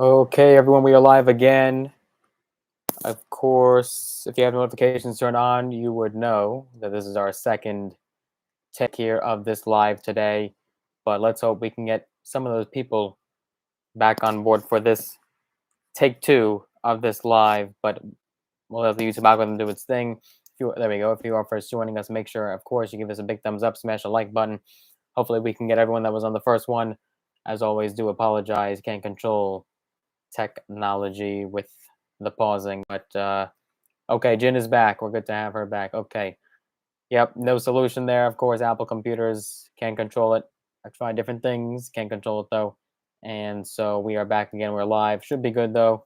Okay, everyone, we are live again. Of course, if you have notifications turned on, you would know that this is our second take here of this live today. But let's hope we can get some of those people back on board for this take two of this live. But we'll let the YouTube algorithm do its thing. There we go. If you are first joining us, make sure, of course, you give us a big thumbs up, smash the like button. Hopefully, we can get everyone that was on the first one. As always, do apologize. Can't control technology with the pausing, but okay, Jin is back. We're good to have her back. Okay, yep, no solution there. Of course, Apple computers can't control it. I tried different things, can't control it though. And so we are back again. We're live. Should be good though.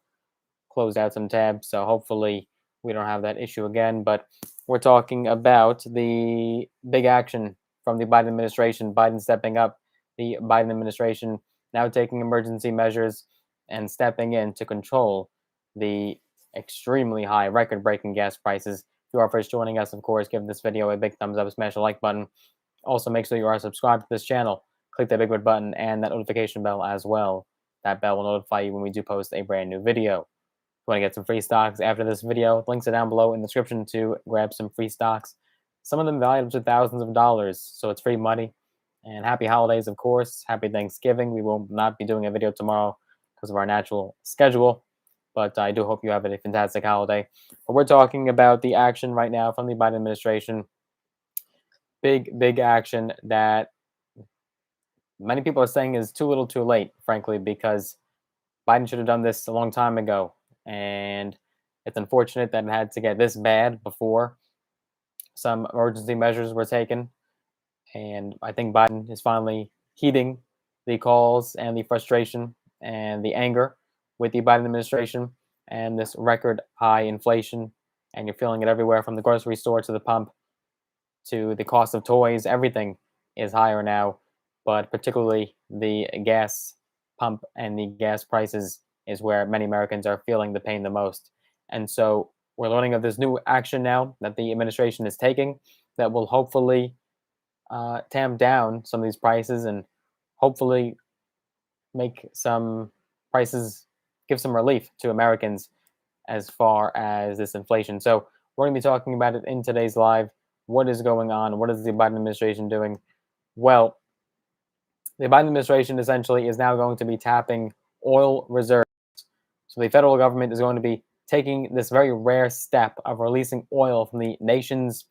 Closed out some tabs, so hopefully we don't have that issue again. But we're talking about the big action from the Biden administration. Biden stepping up. The Biden administration now taking emergency measures and stepping in to control the extremely high, record-breaking gas prices. If you are first joining us, of course, give this video a big thumbs up, smash the like button. Also, make sure you are subscribed to this channel. Click that big red button and that notification bell as well. That bell will notify you when we do post a brand new video. If you want to get some free stocks after this video, links are down below in the description to grab some free stocks. Some of them valued up to thousands of dollars, so it's free money. And happy holidays, of course. Happy Thanksgiving. We will not be doing a video tomorrow because of our natural schedule, but I do hope you have a fantastic holiday. But we're talking about the action right now from the Biden administration. Big action that many people are saying is too little too late, frankly, because Biden should have done this a long time ago. And it's unfortunate that it had to get this bad before some emergency measures were taken. And I think Biden is finally heeding the calls and the frustration and the anger with the Biden administration and this record high inflation. And you're feeling it everywhere from the grocery store to the pump to the cost of toys. Everything is higher now, but particularly the gas pump and the gas prices is where many Americans are feeling the pain the most. And so we're learning of this new action now that the administration is taking that will hopefully tamp down some of these prices and hopefully make some prices, give some relief to Americans as far as this inflation. So we're going to be talking about it in today's live. What is going on? What is the Biden administration doing? Well, the Biden administration essentially is now going to be tapping oil reserves. So the federal government is going to be taking this very rare step of releasing oil from the nation's,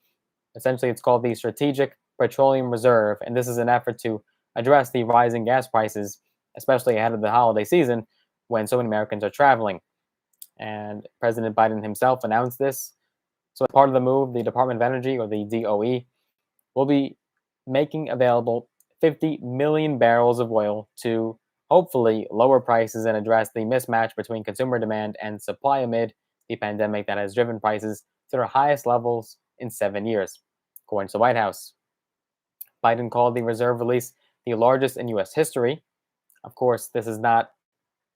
essentially it's called the Strategic Petroleum Reserve. And this is an effort to address the rising gas prices, especially ahead of the holiday season when so many Americans are traveling. And President Biden himself announced this. So as part of the move, the Department of Energy, or the DOE, will be making available 50 million barrels of oil to hopefully lower prices and address the mismatch between consumer demand and supply amid the pandemic that has driven prices to their highest levels in 7 years, according to the White House. Biden called the reserve release the largest in U.S. history. Of course, this is not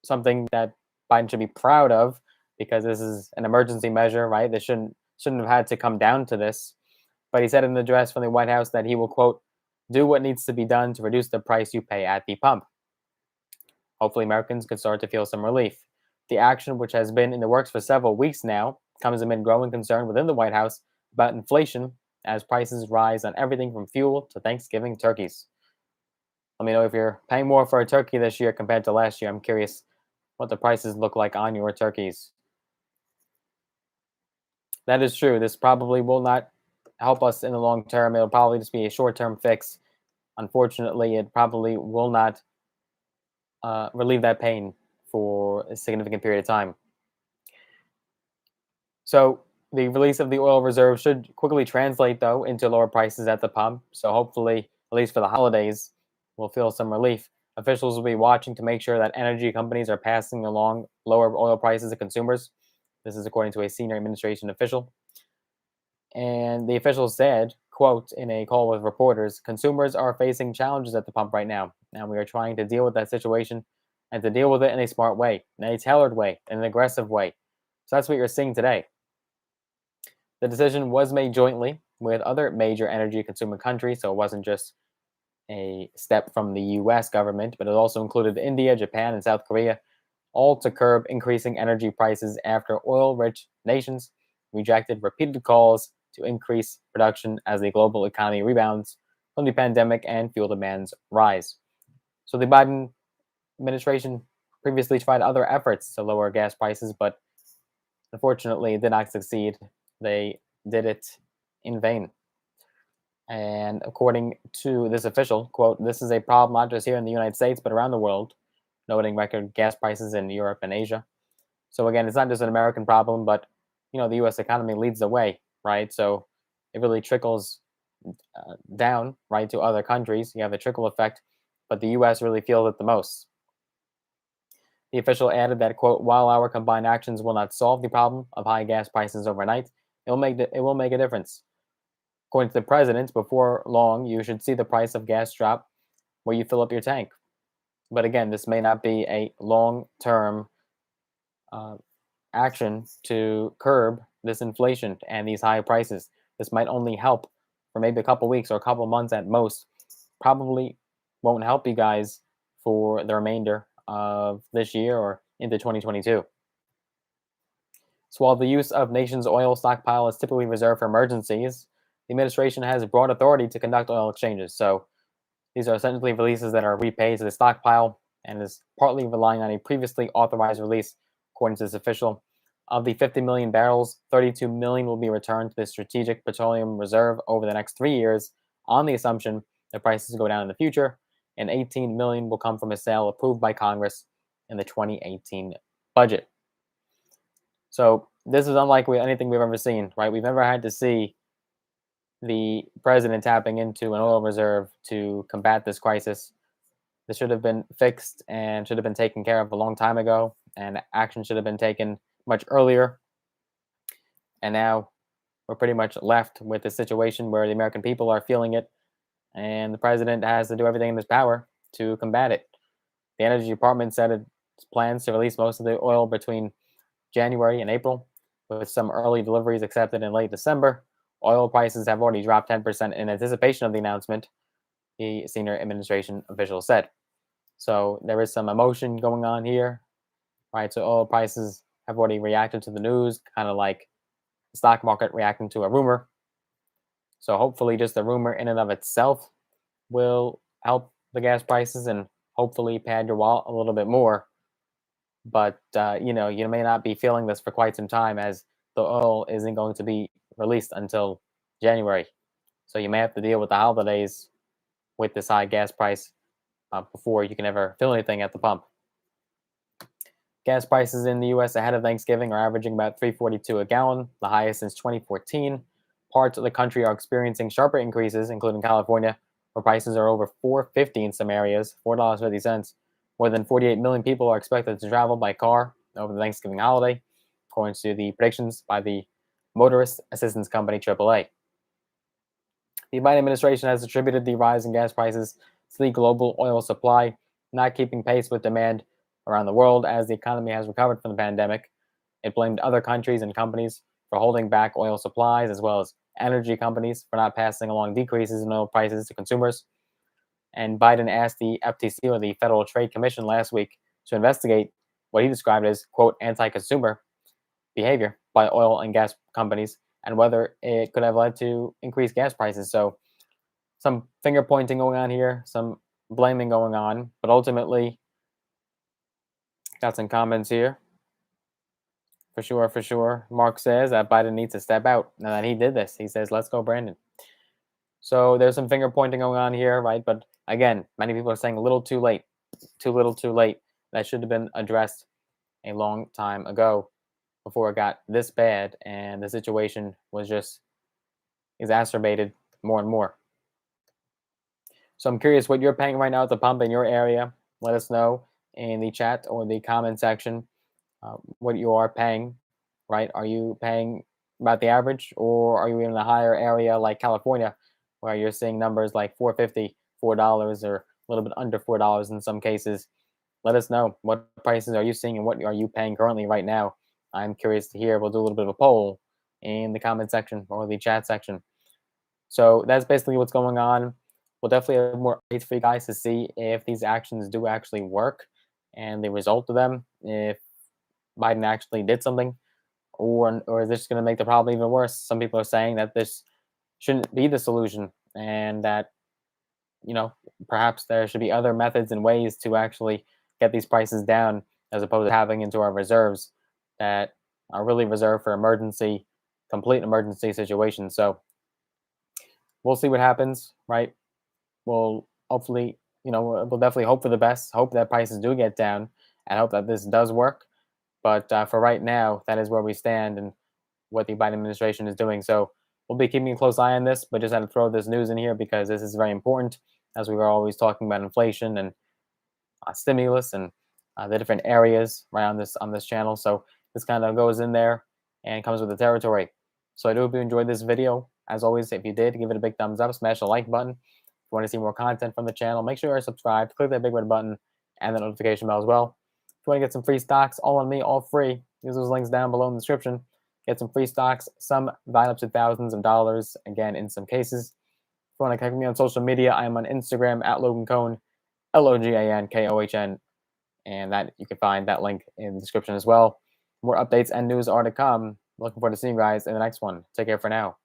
something that Biden should be proud of because this is an emergency measure, right? This shouldn't have had to come down to this. But he said in the address from the White House that he will, quote, do what needs to be done to reduce the price you pay at the pump. Hopefully, Americans could start to feel some relief. The action, which has been in the works for several weeks now, comes amid growing concern within the White House about inflation as prices rise on everything from fuel to Thanksgiving turkeys. Let me know if you're paying more for a turkey this year compared to last year. I'm curious what the prices look like on your turkeys. That is true. This probably will not help us in the long term. It'll probably just be a short-term fix. Unfortunately, it probably will not relieve that pain for a significant period of time. So the release of the oil reserve should quickly translate, though, into lower prices at the pump. So hopefully, at least for the holidays, we'll feel some relief. Officials will be watching to make sure that energy companies are passing along lower oil prices to consumers. This is according to a senior administration official. And the official said, quote, in a call with reporters, consumers are facing challenges at the pump right now, and we are trying to deal with that situation and to deal with it in a smart way, in a tailored way, in an aggressive way. So that's what you're seeing today. The decision was made jointly with other major energy consuming countries, so it wasn't just a step from the U.S. government, but it also included India, Japan, and South Korea, all to curb increasing energy prices after oil-rich nations rejected repeated calls to increase production as the global economy rebounds from the pandemic and fuel demands rise. So the Biden administration previously tried other efforts to lower gas prices, but unfortunately did not succeed. They did it in vain. And according to this official, quote, this is a problem not just here in the United States, but around the world, noting record gas prices in Europe and Asia. So again, it's not just an American problem, but the U.S. economy leads the way, right? So it really trickles down, right, to other countries. You have a trickle effect, but the U.S. really feels it the most. The official added that, quote, while our combined actions will not solve the problem of high gas prices overnight, it will make a difference. According to the president, before long, you should see the price of gas drop where you fill up your tank. But again, this may not be a long-term uh, action to curb this inflation and these high prices. This might only help for maybe a couple weeks or a couple months at most. Probably won't help you guys for the remainder of this year or into 2022. So while the use of nation's oil stockpile is typically reserved for emergencies, the administration has broad authority to conduct oil exchanges. So these are essentially releases that are repaid to the stockpile and is partly relying on a previously authorized release, according to this official. Of the 50 million barrels, 32 million will be returned to the Strategic Petroleum Reserve over the next 3 years on the assumption that prices go down in the future, and 18 million will come from a sale approved by Congress in the 2018 budget. So this is unlike anything we've ever seen, right? We've never had to see the president tapping into an oil reserve to combat this crisis. This should have been fixed and should have been taken care of a long time ago, and action should have been taken much earlier. And now we're pretty much left with a situation where the American people are feeling it, and the president has to do everything in his power to combat it. The Energy Department said it plans to release most of the oil between January and April, with some early deliveries accepted in late December. Oil prices have already dropped 10% in anticipation of the announcement, the senior administration official said. So there is some emotion going on here, right? So oil prices have already reacted to the news, kind of like the stock market reacting to a rumor. So hopefully just the rumor in and of itself will help the gas prices and hopefully pad your wallet a little bit more. But you may not be feeling this for quite some time, as the oil isn't going to be released until January. So you may have to deal with the holidays with this high gas price before you can ever feel anything at the pump. Gas prices in the U.S. ahead of Thanksgiving are averaging about $3.42 a gallon, the highest since 2014. Parts of the country are experiencing sharper increases, including California, where prices are over $4.50 in some areas, $4.50. More than 48 million people are expected to travel by car over the Thanksgiving holiday, according to the predictions by the motorist assistance company AAA. The Biden administration has attributed the rise in gas prices to the global oil supply not keeping pace with demand around the world as the economy has recovered from the pandemic. It blamed other countries and companies for holding back oil supplies, as well as energy companies for not passing along decreases in oil prices to consumers. And Biden asked the FTC, or the Federal Trade Commission, last week to investigate what he described as, quote, anti-consumer behavior by oil and gas companies and whether it could have led to increased gas prices. So some finger pointing going on here, some blaming going on, but ultimately got some comments here. For sure, for sure. Mark says that Biden needs to step out and that he did this. He says, let's go, Brandon. So there's some finger pointing going on here, right? But again, many people are saying a little too late, too little too late. That should have been addressed a long time ago before it got this bad and the situation was just exacerbated more and more. So I'm curious what you're paying right now at the pump in your area. Let us know in the chat or the comment section what you are paying, right? Are you paying about the average, or are you in a higher area like California where you're seeing numbers like $4.50, $4, or a little bit under $4 in some cases? Let us know what prices are you seeing and what are you paying currently right now. I'm curious to hear. We'll do a little bit of a poll in the comment section or the chat section. So that's basically what's going on. We'll definitely have more updates for you guys to see if these actions do actually work and the result of them if Biden actually did something, or is this going to make the problem even worse? Some people are saying that this shouldn't be the solution, and that you know perhaps there should be other methods and ways to actually get these prices down, as opposed to having into our reserves that are really reserved for complete emergency situations. So we'll see what happens, right? We'll hopefully, we'll definitely hope for the best, hope that prices do get down, and hope that this does work. But for right now, that is where we stand and what the Biden administration is doing. So we'll be keeping a close eye on this, but just had to throw this news in here because this is very important, as we were always talking about inflation and stimulus and the different areas right on this channel. So this kind of goes in there and comes with the territory. So I do hope you enjoyed this video. As always, if you did, give it a big thumbs up, smash the like button. If you want to see more content from the channel, make sure you're subscribed, click that big red button and the notification bell as well. If you want to get some free stocks, all on me, all free, use those links down below in the description. Get some free stocks, some valued up to thousands of dollars, again, in some cases. If you want to connect with me on social media, I am on Instagram at Logan Cohn, LoganKohn, and that you can find that link in the description as well. More updates and news are to come. Looking forward to seeing you guys in the next one. Take care for now.